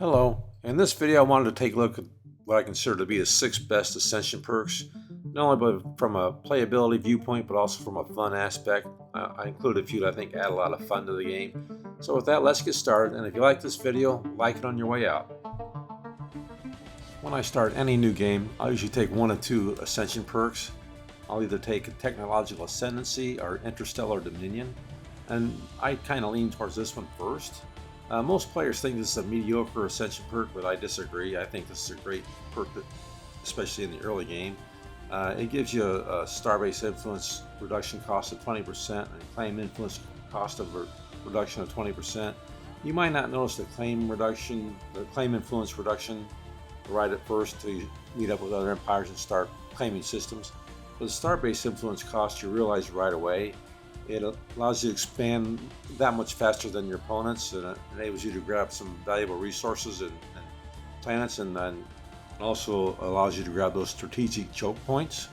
Hello. In this video, I wanted to take a look at what I consider to be the 6 best Ascension perks, not only from a playability viewpoint, but also from a fun aspect. I included a few that I think add a lot of fun to the game. So with that, let's get started. And if you like this video, like it on your way out. When I start any new game, I usually take 1 of 2 Ascension perks. I'll either take a Technological Ascendancy or Interstellar Dominion, and I kind of lean towards this one first. Most players think this is a mediocre Ascension perk, but I disagree. I think this is a great perk, especially in the early game. It gives you a Starbase Influence reduction cost of 20% and Claim Influence cost of reduction of 20%. You might not notice the Claim Influence reduction right at first until you meet up with other empires and start claiming systems. But the Starbase Influence cost you realize right away. It allows you to expand that much faster than your opponents, and it enables you to grab some valuable resources and planets, and then also allows you to grab those strategic choke points.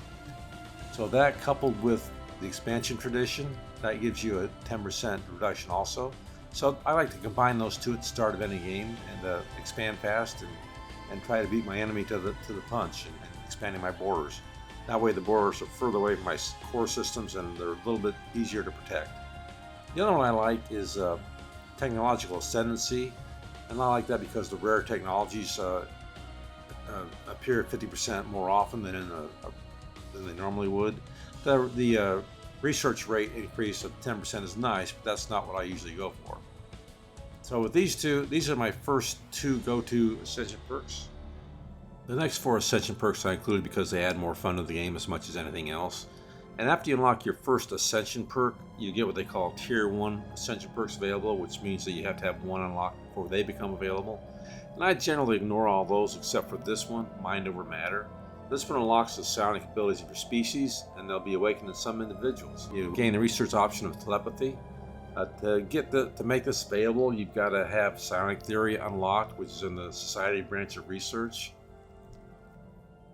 So that, coupled with the expansion tradition, that gives you a 10% reduction also. So I like to combine those two at the start of any game and expand fast and try to beat my enemy to the punch and expanding my borders. That way the borders are further away from my core systems and they're a little bit easier to protect. The other one I like is Technological Ascendancy, and I like that because the rare technologies appear 50% more often than they normally would. The research rate increase of 10% is nice, but that's not what I usually go for. So with these are my first 2 go-to Ascension perks. The next 4 Ascension perks I included because they add more fun to the game as much as anything else. And after you unlock your first Ascension perk, you get what they call Tier 1 Ascension perks available, which means that you have to have 1 unlocked before they become available. And I generally ignore all those except for this one, Mind Over Matter. This one unlocks the psionic abilities of your species, and they'll be awakened in some individuals. You gain the research option of telepathy. To make this available, you've got to have psionic theory unlocked, which is in the Society branch of research.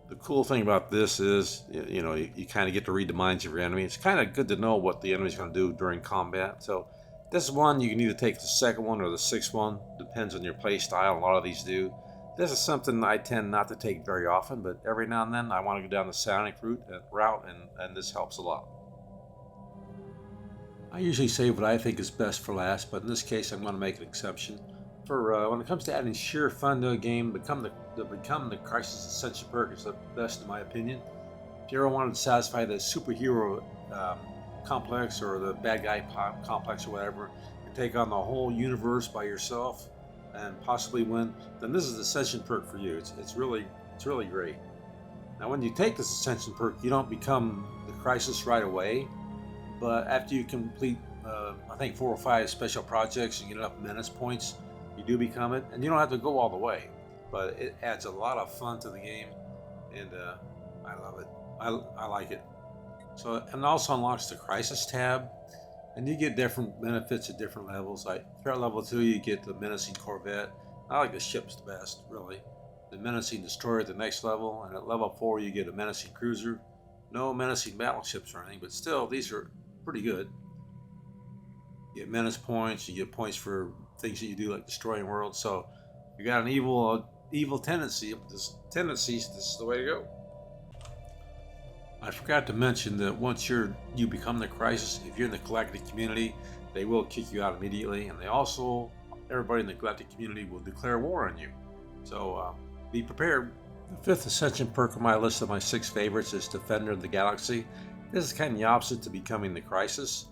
The cool thing about this is, you kind of get to read the minds of your enemy. It's kind of good to know what the enemy's going to do during combat. So this one, you can either take the second one or the 6th one. Depends on your play style. A lot of these do. This is something I tend not to take very often, but every now and then I want to go down the psionic route, and this helps a lot. I usually save what I think is best for last, but in this case I'm going to make an exception. For when it comes to adding sheer fun to a game, Become the Crisis Ascension perk is the best in my opinion. If you ever wanted to satisfy the superhero complex or the bad guy complex or whatever, and take on the whole universe by yourself and possibly win, then this is the Ascension perk for you. It's really great. Now when you take this Ascension perk, you don't become the Crisis right away, but after you complete I think 4 or 5 special projects and get enough menace points, you do become it, and you don't have to go all the way, but it adds a lot of fun to the game, and I love it. I like it. So, and it also unlocks the Crisis tab, and you get different benefits at different levels. Like if you're at level 2, you get the Menacing Corvette. I like the ships the best, really. The Menacing Destroyer at the next level, and at level 4 you get a Menacing Cruiser. No Menacing Battleships or anything, but still these are pretty good. You get menace points, you get points for things that you do like destroying worlds. So if you got an evil tendencies, this is the way to go. I forgot to mention that once you become the Crisis, if you're in the Galactic community, they will kick you out immediately, and everybody in the Galactic community will declare war on you. So be prepared. The 5th Ascension perk on my list of my 6 favorites is Defender of the Galaxy. This is kind of the opposite to becoming the Crisis.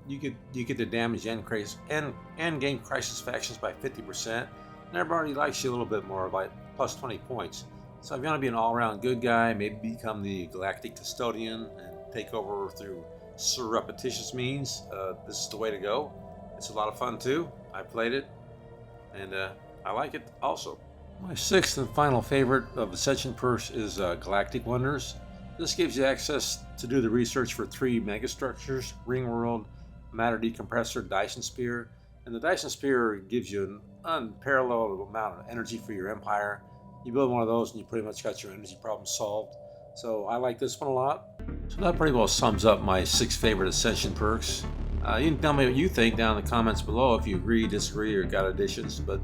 You get to damage and gain Crisis factions by 50%, and everybody likes you a little bit more, by plus 20 points. So if you want to be an all-around good guy, maybe become the Galactic Custodian and take over through surreptitious means, this is the way to go. It's a lot of fun too. I played it, and I like it also. My 6th and final favorite of Ascension perks is Galactic Blenders. This gives you access to do the research for 3 megastructures: Ringworld, Matter Decompressor, Dyson Sphere. And the Dyson Sphere gives you an unparalleled amount of energy for your empire. You build one of those and you pretty much got your energy problem solved. So I like this one a lot. So that pretty well sums up my 6 favorite Ascension perks. You can tell me what you think down in the comments below if you agree, disagree, or got additions. But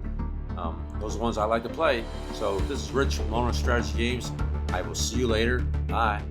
Those are the ones I like to play. So this is Rich from Loner Strategy Games. I will see you later. Bye.